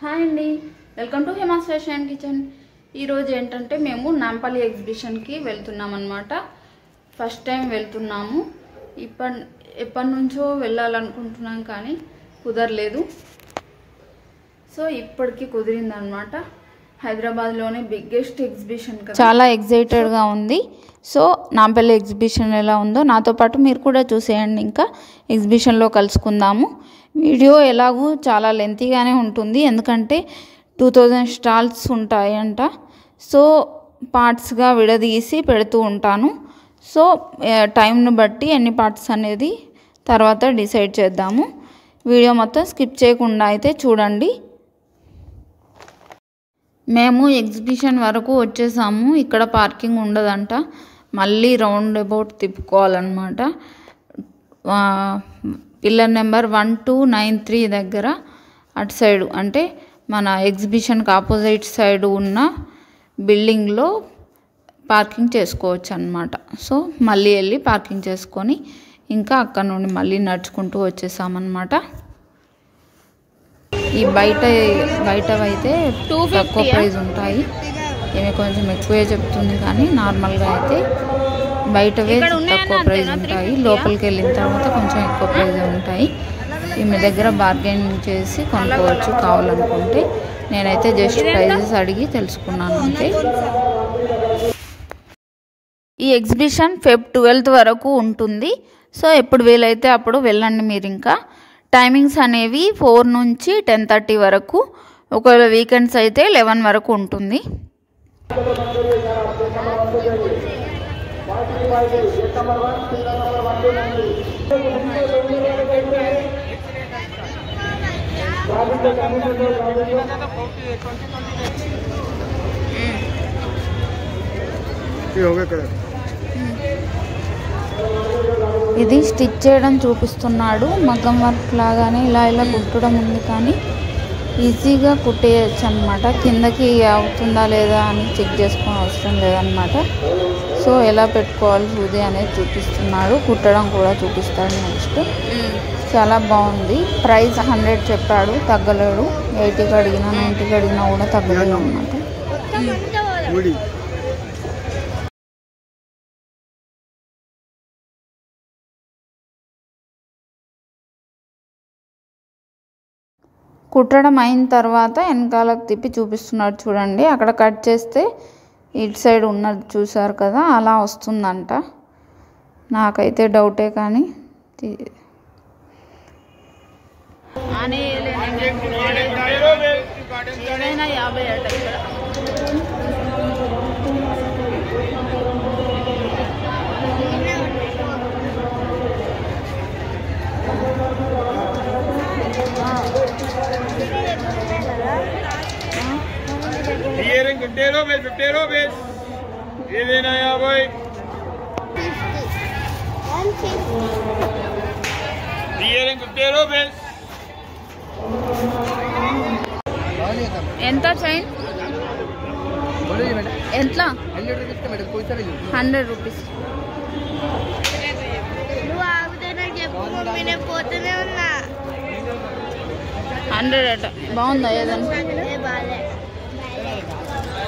Hi అండి, welcome to Hema's fashion kitchen. ఈరోజు ఏంటంటే మేము నాంపల్లి ఎగ్జిబిషన్కి వెళ్తున్నాం అన్నమాట. ఫస్ట్ టైం వెళ్తున్నాము. ఎప్పటి నుంచో వెళ్ళాలనుకుంటున్నాం కానీ కుదరలేదు. సో ఇప్పటికి కుదిరిందనమాట. హైదరాబాద్లోనే బిగ్గెస్ట్ ఎగ్జిబిషన్ కదా, చాలా ఎగ్జైటెడ్గా ఉంది. సో నాంపల్లి ఎగ్జిబిషన్ ఎలా ఉందో నాతో పాటు మీరు కూడా చూసేయండి. ఇంకా ఎగ్జిబిషన్లో కలుసుకుందాము. వీడియో ఎలాగూ చాలా లెంతీగానే ఉంటుంది, ఎందుకంటే 2000 స్టాల్స్ ఉంటాయంట. సో పార్ట్స్గా విడదీసి పెడుతూ ఉంటాను. సో టైంను బట్టి ఎన్ని పార్ట్స్ అనేది తర్వాత డిసైడ్ చేద్దాము. వీడియో మొత్తం స్కిప్ చేయకుండా అయితే చూడండి. మేము ఎగ్జిబిషన్ వరకు వచ్చేసాము. ఇక్కడ పార్కింగ్ ఉండదంట, మళ్ళీ రౌండ్ అబౌట్ తిప్పుకోవాలన్నమాట. పిల్లర్ నెంబర్ 1293 దగ్గర అటు సైడు, అంటే మన ఎగ్జిబిషన్కి ఆపోజిట్ సైడ్ ఉన్న బిల్డింగ్లో పార్కింగ్ చేసుకోవచ్చు అన్నమాట. సో మళ్ళీ వెళ్ళి పార్కింగ్ చేసుకొని ఇంకా అక్కడ నుండి మళ్ళీ నడుచుకుంటూ వచ్చేసామన్నమాట. ఈ బయటవైతే తక్కువ ప్రైస్ ఉంటాయి. ఏమి కొంచెం ఎక్కువే చెప్తుంది, కానీ నార్మల్గా అయితే బయటవే తక్కువ ప్రైస్ ఉంటాయి. లోపలికి వెళ్ళిన తర్వాత కొంచెం ఎక్కువ ప్రైజ్ ఉంటాయి. ఈమె దగ్గర బార్గెనింగ్ చేసి కొనుక్కోవచ్చు కావాలనుకుంటే. నేనైతే జస్ట్ ప్రైజెస్ అడిగి తెలుసుకున్నాను అంతే. ఈ ఎగ్జిబిషన్ Feb 12th వరకు ఉంటుంది. సో ఎప్పుడు వీలైతే అప్పుడు వెళ్ళండి మీరు. ఇంకా టైమింగ్స్ అనేవి 4 నుంచి 10:30 వరకు, ఒకవేళ వీకెండ్స్ అయితే 11 వరకు ఉంటుంది. ఇది స్టిచ్ చేయడం చూపిస్తున్నాడు. మగ్గం వర్క్ లాగానే ఇలా కుట్టడం ఉంది, కానీ ఈజీగా కుట్టేయచ్చు అనమాట. కిందకి అవుతుందా లేదా అని చెక్ చేసుకోవడం అవసరం లేదనమాట. సో ఎలా పెట్టుకోవాలి సూది అనేది చూపిస్తున్నాడు. కుట్టడం కూడా చూపిస్తాడు నెక్స్ట్. చాలా బాగుంది. ప్రైస్ 100 చెప్పాడు, తగ్గలేడు. 80కి అడిగినా 90కి అడిగినా కూడా తగ్గలేదు అనమాట. కుట్టడం అయిన తర్వాత వెనకాలకు తిప్పి చూపిస్తున్నాడు చూడండి. అక్కడ కట్ చేస్తే ఇటు సైడ్ ఉన్నది చూసారు కదా, అలా వస్తుందంట. నాకైతే డౌటే, కానీ ఏదైనా 50 అట ఇక్కడ. ఎంత చైన్? ఎంత? 100 రూపీస్. $100 అట. బాగుందా ఏదన్నా?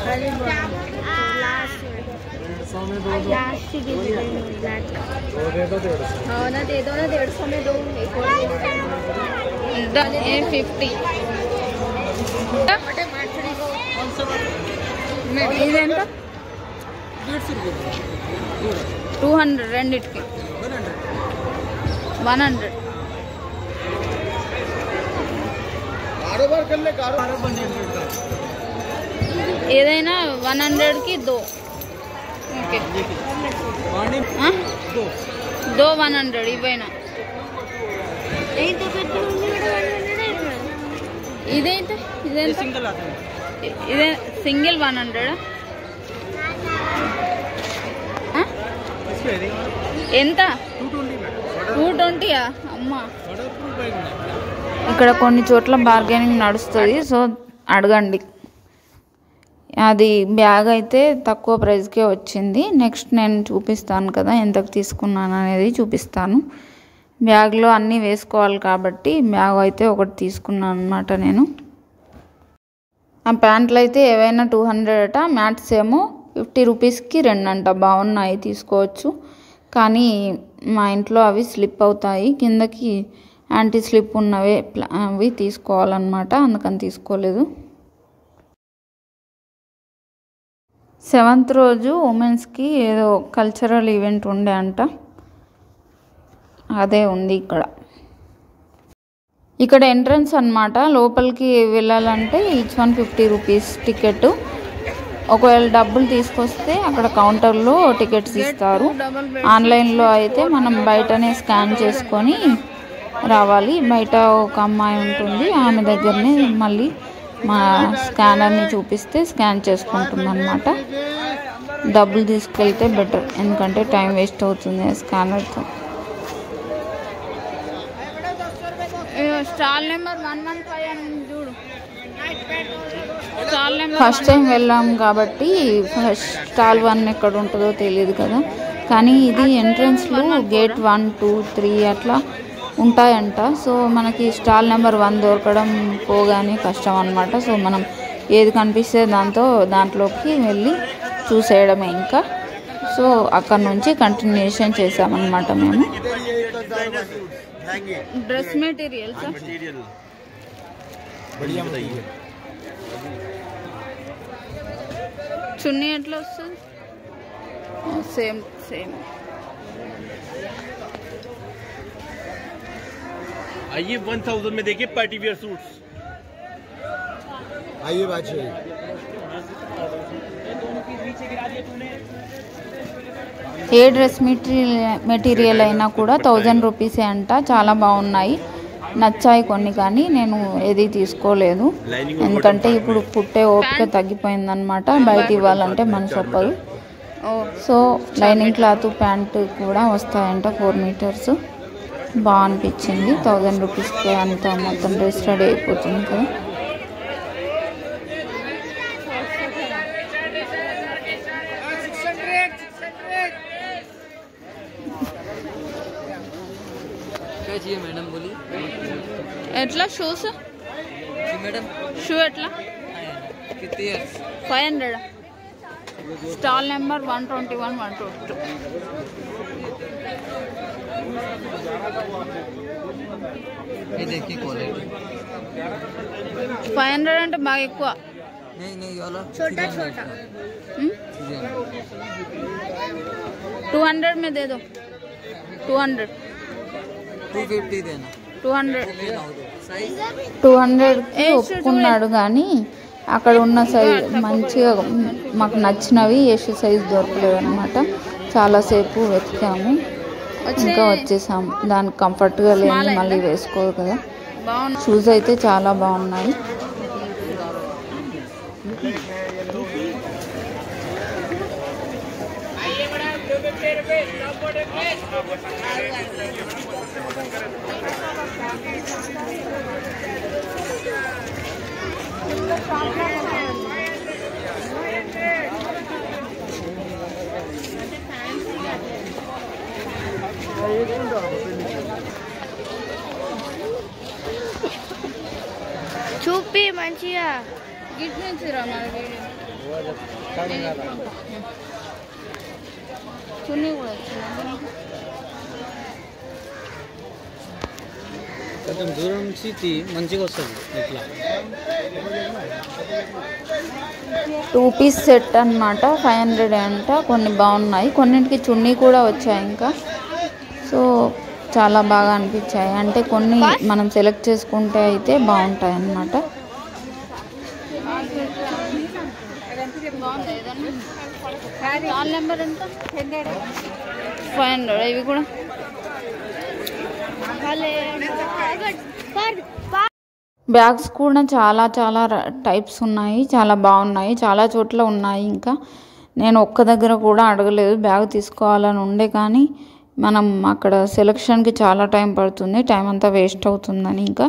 $50. ఇదెంత? 200 రెండిటికి. 100. ఏదైనా 100కి దో. ఓకే, దో 100 ఇవైనా. ఇదేంట? ఇదే సింగిల్ 100. ఎంత? 220. అమ్మా, ఇక్కడ కొన్ని చోట్ల బార్గెనింగ్ నడుస్తుంది. సో అడగండి. అది బ్యాగ్ అయితే తక్కువ ప్రైస్కే వచ్చింది. నెక్స్ట్ నేను చూపిస్తాను కదా ఎంతకు తీసుకున్నాను అనేది చూపిస్తాను. బ్యాగ్లో అన్నీ వేసుకోవాలి కాబట్టి బ్యాగ్ అయితే ఒకటి తీసుకున్నాను అన్నమాట నేను. ఆ ప్యాంట్లు అయితే ఏవైనా 200 అట, మ్యాట్స్ ఏమో 50 రూపీస్కి 2 అంట. బాగున్నాయి, తీసుకోవచ్చు. కానీ మా ఇంట్లో అవి స్లిప్ అవుతాయి, కిందకి యాంటీ స్లిప్ ఉన్నవే అవి తీసుకోవాలన్నమాట, అందుకని తీసుకోలేదు. 7th రోజు ఉమెన్స్కి ఏదో కల్చరల్ ఈవెంట్ ఉండే అంట, అదే ఉంది ఇక్కడ ఎంట్రన్స్ అన్నమాట. లోపలికి వెళ్ళాలంటే ఈచ్ 150 రూపీస్ టికెట్. ఒకవేళ డబ్బులు తీసుకొస్తే అక్కడ కౌంటర్లో టికెట్స్ ఇస్తారు. ఆన్లైన్లో అయితే మనం బయటనే స్కాన్ చేసుకొని రావాలి. బయట ఒక అమ్మాయి ఉంటుంది, ఆమె దగ్గరనే మళ్ళీ మా స్కానర్ని చూపిస్తే స్కాన్ చేసుకుంటుంది అన్నమాట. డబ్బులు తీసుకెళ్తే బెటర్, ఎందుకంటే టైం వేస్ట్ అవుతుంది స్కానర్తో. స్టాల్ నెంబర్ 115 చూడు. ఫస్ట్ టైం వెళ్ళాం కాబట్టి స్టాల్ 1 ఎక్కడ ఉంటుందో తెలియదు కదా. కానీ ఇది ఎంట్రన్స్లో గేట్ 1, 2, 3 అట్లా ఉంటాయంట. సో మనకి స్టాల్ నెంబర్ 1 దొరకడం పోగానే కష్టం అన్నమాట. సో మనం ఏది కనిపిస్తే దాంట్లోకి వెళ్ళి చూసేయడమే ఇంకా. సో అక్కడ నుంచి కంటిన్యూషన్ చేసామన్నమాట మేము. ड्रेस मटेरियल बढ़िया बताइए. चुन्नी एट्ला वस्तुंदी? सेम आइए 1000 में देखिए पार्टी वेयर सूट्स. आइए बात ఏ డ్రెస్ మెటీరియల్ అయినా కూడా 1000 రూపీసే అంట. చాలా బాగున్నాయి, నచ్చాయి కొన్ని, కానీ నేను ఏది తీసుకోలేదు. ఎందుకంటే ఇప్పుడు పుట్టే ఓపిక తగ్గిపోయిందనమాట, బయట ఇవ్వాలంటే మనసు ఒప్పదు. సో లైనింగ్ క్లాత్ ప్యాంటు కూడా వస్తాయంట 4 మీటర్స్. బాగా అనిపించింది. 1000 రూపీస్కే అంత మొత్తం డ్రెస్ రెడీ అయిపోతుంది కదా. मैडम बोली एट्ला शूस मैडम शू एट्ला कितने 500. Stall number 121, 122. ये देखिए क्वालिटी 500 అంటే బాగా ఎక్కువ. नहीं वाला छोटा 200 में दे दो. 200 250 देना. 200కి ఒప్పుకున్నాడు, కానీ అక్కడ ఉన్న సైజ్ మంచిగా మాకు నచ్చినవి యశ్ సైజ్ దొరకలేదు అనమాట. చాలాసేపు వెతికాము, ఇంకా వచ్చేసాము. దానికి కంఫర్ట్గా లేదు, మళ్ళీ వేసుకోదు కదా. షూస్ అయితే చాలా బాగున్నాయి. చూపి మంచిగా గిట్ నుంచి రా మరి వీడియో. చున్నీ కూడా వచ్చింది. కొంచెం దూరం నుంచి మంచిగా వస్తుంది. ఇట్లా 2 పీస్ సెట్ అన్నమాట. 500 అంట. కొన్ని బాగున్నాయి, కొన్నింటికి చున్నీ కూడా వచ్చాయి ఇంకా. సో చాలా బాగా అనిపించాయి. అంటే కొన్ని మనం సెలెక్ట్ చేసుకుంటే అయితే బాగుంటాయి అన్నమాట. నెంబర్ ఎంత? 500. ఇవి కూడా బ్యాగ్స్ కూడా చాలా టైప్స్ ఉన్నాయి, చాలా బాగున్నాయి. చాలా చోట్ల ఉన్నాయి. ఇంకా నేను ఒక్క దగ్గర కూడా అడగలేదు, బ్యాగ్ తీసుకోవాలని ఉండే, కానీ మనం అక్కడ సెలక్షన్కి చాలా టైం పడుతుంది, టైం అంతా వేస్ట్ అవుతుందని ఇంకా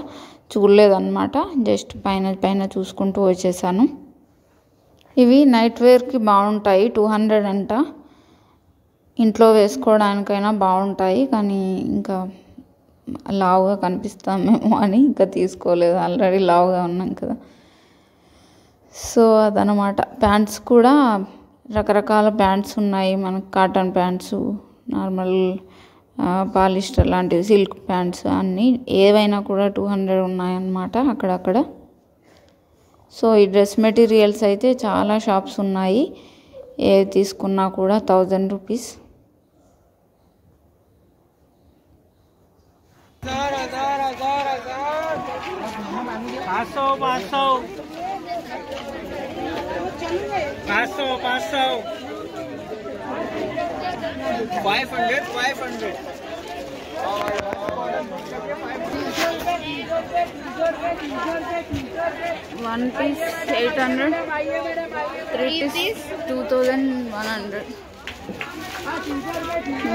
చూడలేదన్నమాట. జస్ట్ పైన చూసుకుంటూ వచ్చేసాను. ఇవి నైట్ వేర్కి బాగుంటాయి. 200 అంట. ఇంట్లో వేసుకోవడానికైనా బాగుంటాయి, కానీ ఇంకా లావుగా కనిపిస్తామేమో అని ఇంకా తీసుకోలేదు. ఆల్రెడీ లావుగా ఉన్నాం కదా. సో అదనమాట. ప్యాంట్స్ కూడా రకరకాల ప్యాంట్స్ ఉన్నాయి మనకు. కాటన్ ప్యాంట్స్, నార్మల్ పాలిస్టర్ లాంటివి, సిల్క్ ప్యాంట్స్ అన్నీ ఏవైనా కూడా 200 ఉన్నాయన్నమాట అక్కడక్కడ. సో ఈ డ్రెస్ మెటీరియల్స్ అయితే చాలా షాప్స్ ఉన్నాయి. ఏవి తీసుకున్నా కూడా 1000 రూపీస్. One piece 800, 3 piece 2100.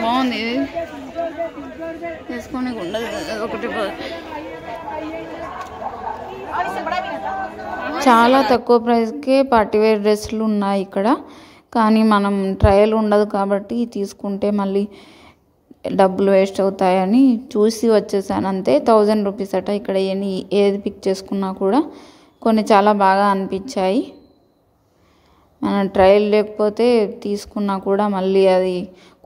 బాగుంది ఇది, తీసుకొని ఉండదు ఒకటి. చాలా తక్కువ ప్రైస్కే పార్టీవేర్ డ్రెస్సులు ఉన్నాయి ఇక్కడ. కానీ మనం ట్రయల్ ఉండదు కాబట్టి తీసుకుంటే మళ్ళీ డబ్బులు వేస్ట్ అవుతాయని చూసి వచ్చేసాను అంతే. 1000 రూపీస్ అట. ఇక్కడ ఏది పిక్ చేసుకున్నా కూడా కొన్ని చాలా బాగా అనిపించాయి. మనం ట్రయల్ లేకపోతే తీసుకున్నా కూడా మళ్ళీ అది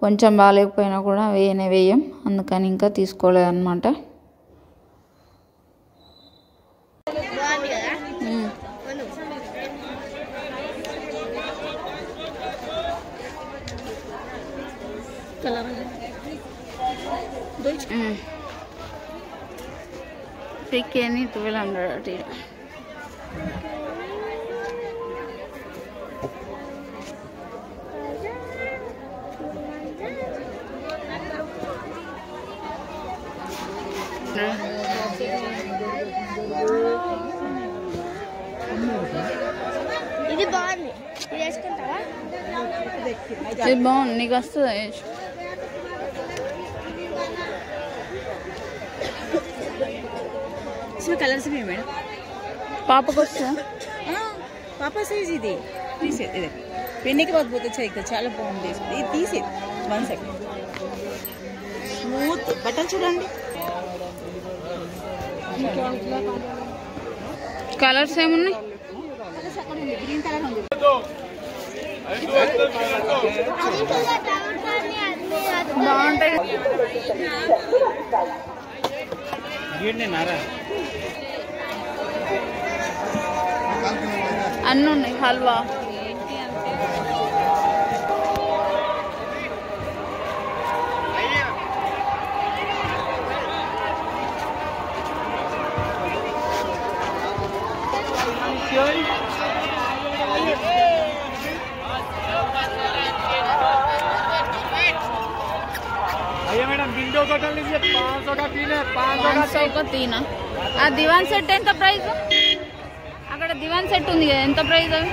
కొంచెం బాగాలేకపోయినా కూడా వేయం. అందుకని ఇంకా తీసుకోలేదన్నమాట. పిక్ అని 1200 అటు. ఇది బాగుంది, ఇది వేసుకుంటావా? ఇది బాగుంది, నీకు వస్తుంది. इसमें कलर्स भी है मैडम. పాపకు వస్తుందా? पापा साइज ఇది తీసేది. ఇది పెన్నుకి బాగా बहुत अच्छा दिखता है. చాలా బాగుంది. ఇది తీసేది 1 సెకండ్. స్మూత్ బటన్ చూడండి. కలర్స్ ఏమున్నాయి? గ్రీన్ కలర్ ఉంది. బాగుంటాయి. అన్నీ ఉన్నాయి. హల్వా मैडम विंडो कॉटन लीजिए 500 का 3 है. 500 का 3. ఆ దివాన్ సెట్ ఎంత ప్రైస్? అక్కడ దివాన్ సెట్ ఉంది కదా, ఎంత ప్రైస్ అవి?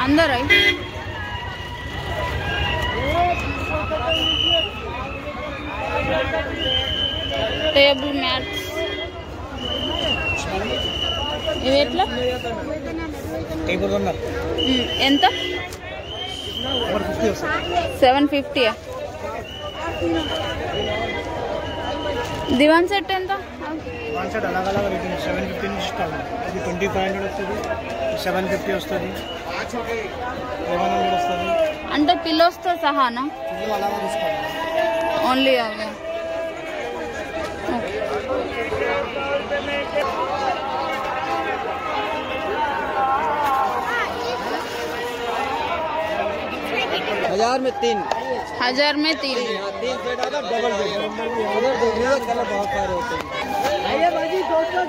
అందరూ టేబుల్ మ్యాట్స్ ఇవి ఎట్లా? ఎంత? 750. దివాన్ సెట్ ఎంత? वन सेट अलग अलग रेटिंग 750 నుంచి స్టార్ట్. ఇది 2500 వస్తుంది, 750 వస్తుంది, 1100 వస్తుంది. అంటే పిల్లోస్తో సహానా? ఇది అలాగా తీసుకోవాలి. ఓన్లీ అవి. हजार में 3. 1000 में 3. 3 सेट आता डबल बेड. उधर देखिए कलर बहुत सारे होते हैं. आइए बाजी दोस्तों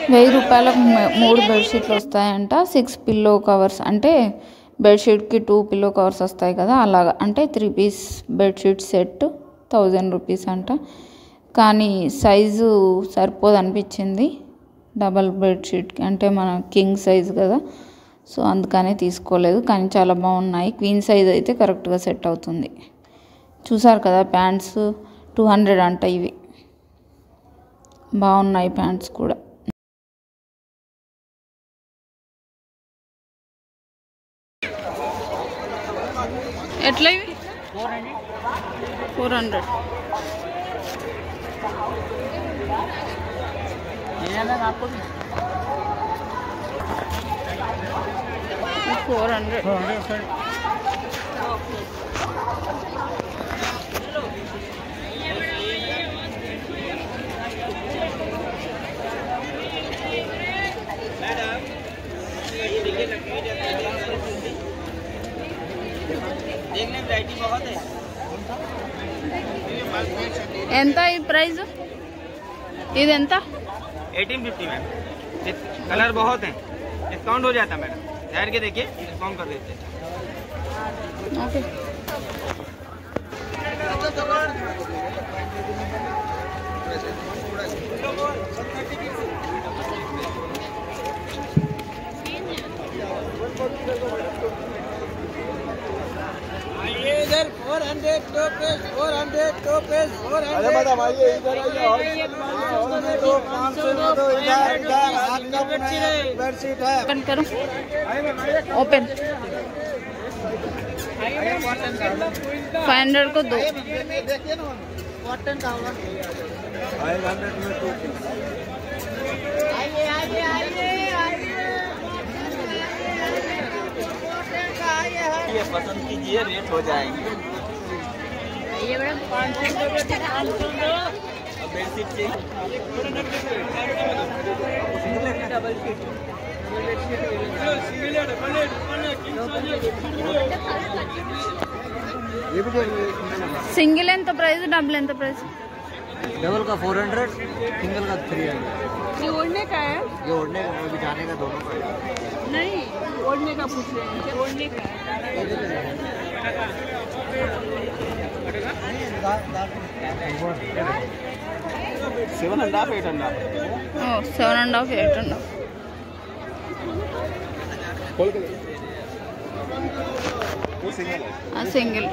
1000 రూపాయలకు 3 బెడ్షీట్లు వస్తాయంట. 6 పిల్లో కవర్స్, అంటే బెడ్షీట్కి 2 పిల్లో కవర్స్ వస్తాయి కదా, అలాగా. అంటే 3 పీస్ బెడ్షీట్ సెట్ 1000 రూపీస్ అంట. కానీ సైజు సరిపోదు అనిపించింది డబల్ బెడ్షీట్కి, అంటే మన కింగ్ సైజ్ కదా. సో అందుకనే తీసుకోలేదు. కానీ చాలా బాగున్నాయి. క్వీన్ సైజ్ అయితే కరెక్ట్గా సెట్ అవుతుంది. చూసారు కదా ప్యాంట్స్ 200 అంట. ఇవి బాగున్నాయి ప్యాంట్స్ కూడా. ఎట్లా ఇవి? 400. $400. ఎంత ఈ ప్రైస్? ఇది ఎంత? 1850 मैम। कलर बहुत हैं, डिस्काउंट हो जाता मैडम। ठहर के देखिए, डिस्काउंट कर देते हैं। ఓకే. इधर 400 2 पीस 400 2 पीस 400। अरे मैडम आइए इधर आइए। 500 दो इधर हाथ का बेडशीट है। ओपन करो, ओपन। 500 को दो। देखिए ना कॉटन का होगा। 500 में 2 पीस। आइए आइए आइए ये पसंद कीजिए, रेट हो जाएंगे। ये मैडम 500 बेडशीट चाहिए। సింగిల్ ఎంత ప్రైస్, డబుల్ ఎంత ప్రైస్? डबल का 400, सिंगल का 300। ये ओढ़ने का है? ये ओढ़ने का और बिछाने का दोनों का है। नहीं, ओढ़ने का पूछ रहे हैं। ओढ़ने का है। 7.5 8.5। 7.5 8.5. సింగిల్.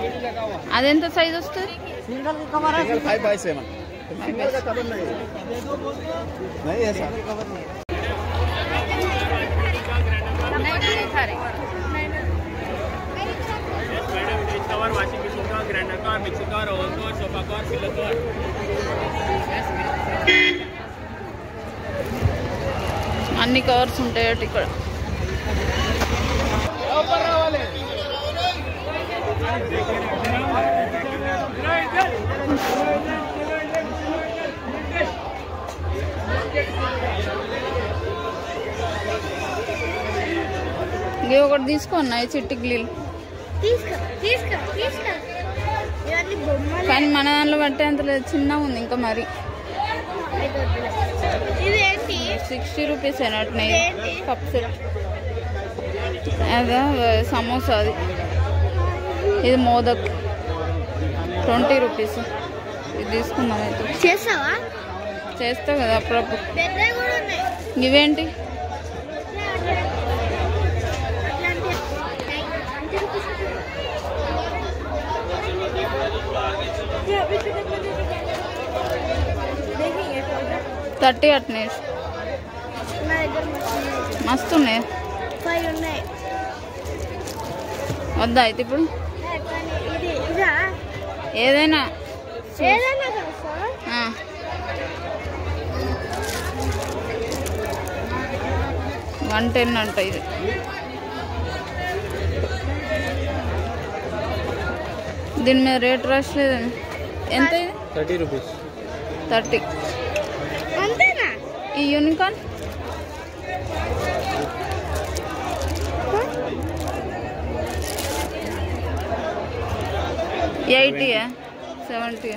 అదెంత సైజ్ వస్తుంది? सिंगल का कवर है 5/7। सिंगल का कवर नहीं है। नहीं है सर, कवर नहीं। कवर, वॉशिंग मशीन का, ग्राइंडर का, मिक्सी का, ओवन का, सोफा का, पिलो का। అన్ని కవర్స్ ఉంటాయట ఇక్కడ. ఇది ఒకటి తీసుకోన్నా, ఈ చిట్టి గ్లీల్. ఇవన్నీ బొమ్మలు. కానీ మన దాంట్లో బట్టే అంత లేదు, చిన్నగా ఉంది ఇంకా మరి. ఇదేంటి? 60 రూపీస్ అయినట్టున్నాయి కప్ సెట్. అదే సమోసా, అది. ఇది మోదక్ 20 రూపీస్. ఇది తీసుకుందాం అయితే. చేస్తావా? చేస్తావు కదా అప్పుడప్పుడు. పెద్దవి కూడా ఉన్నాయి. ఇవేంటి? థర్టీ అట్నే నా దగ్గర మస్తు ఉన్నాయి. 5 ఉన్నాయి. వద్దా అయితే ఇప్పుడు? ఇది ఇదా? ఏదైనా ఏదైనా తెలుసా? 110 అంట ఇది. దీని మీద రేట్ రష్ లేదండి. ఎంత ఇది? 30 రూపీస్. 30. అంతేనా? ఈ యూనికార్న్ $80, $70.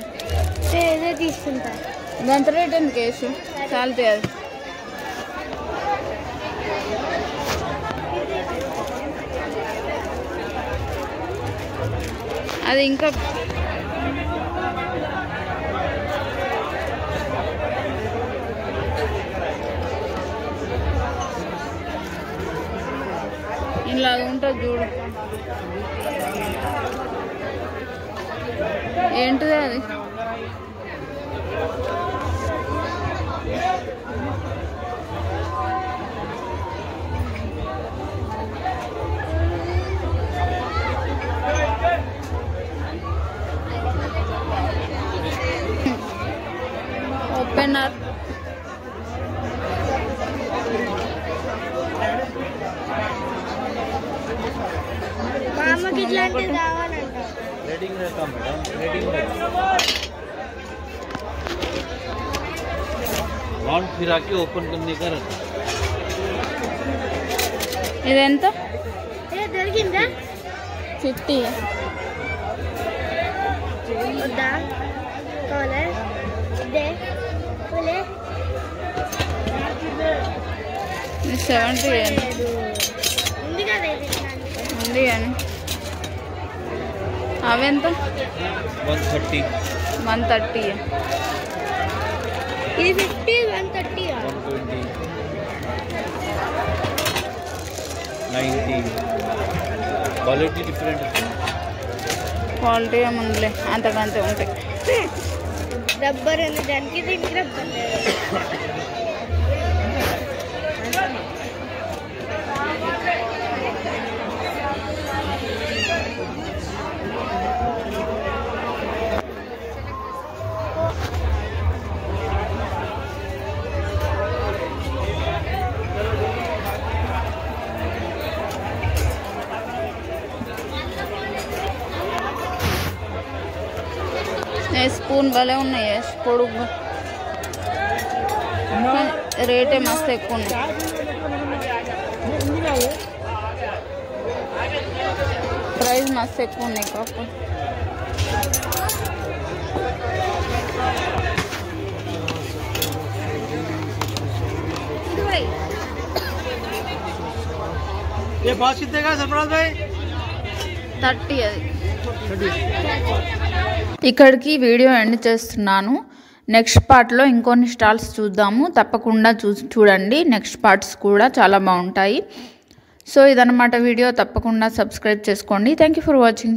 ఇదే తీసుకుంటా. గంత రేట్ ఎందుకు వేసు? చాలుతాయి అది. అది ఇంకా ఇలా ఉంటుంది చూడు. ఏంటిది అది? ఓనర్. మా అమ్మకి ఇట్లాంటివి కావాలంట. रेडिंग रहता मैडम, रेडिंग राउंड फिरा के ओपन करने का रहता. ఇదెంత? దొరికిందా? 50. వద్దా? కావాలా? ఇదే పోలే 70 ఉంది కదా ఇది ఇట్లాంటిది. ఉంది అని. అవెంత? 130, 130. ఇది 50, 130. 120, 90. क्वालिटी डिफरेंट है. క్వాలిటీ ఏముందిలే, అంతకంతే ఉంటాయి. రబ్బర్ ఉంది దానికి, దీనికి రబ్బర్ లేదు. స్పూన్ భలే ఉన్నాయి, పొడుగు. రేటే మస్తు ఎక్కువ ఉన్నాయి. ప్రైస్ మస్తు ఎక్కువ ఉన్నాయి కాకపోతే. ये बात कितने का सरफराज भाई? 30 అది. ఇక్కడికి వీడియో ఎండ్ చేస్తున్నాను. నెక్స్ట్ పార్ట్లో ఇంకొన్ని స్టాల్స్ చూద్దాము. తప్పకుండా చూడండి. నెక్స్ట్ పార్ట్స్ కూడా చాలా బాగుంటాయి. సో ఇదన్నమాట వీడియో. తప్పకుండా సబ్స్క్రైబ్ చేసుకోండి. Thank you for watching.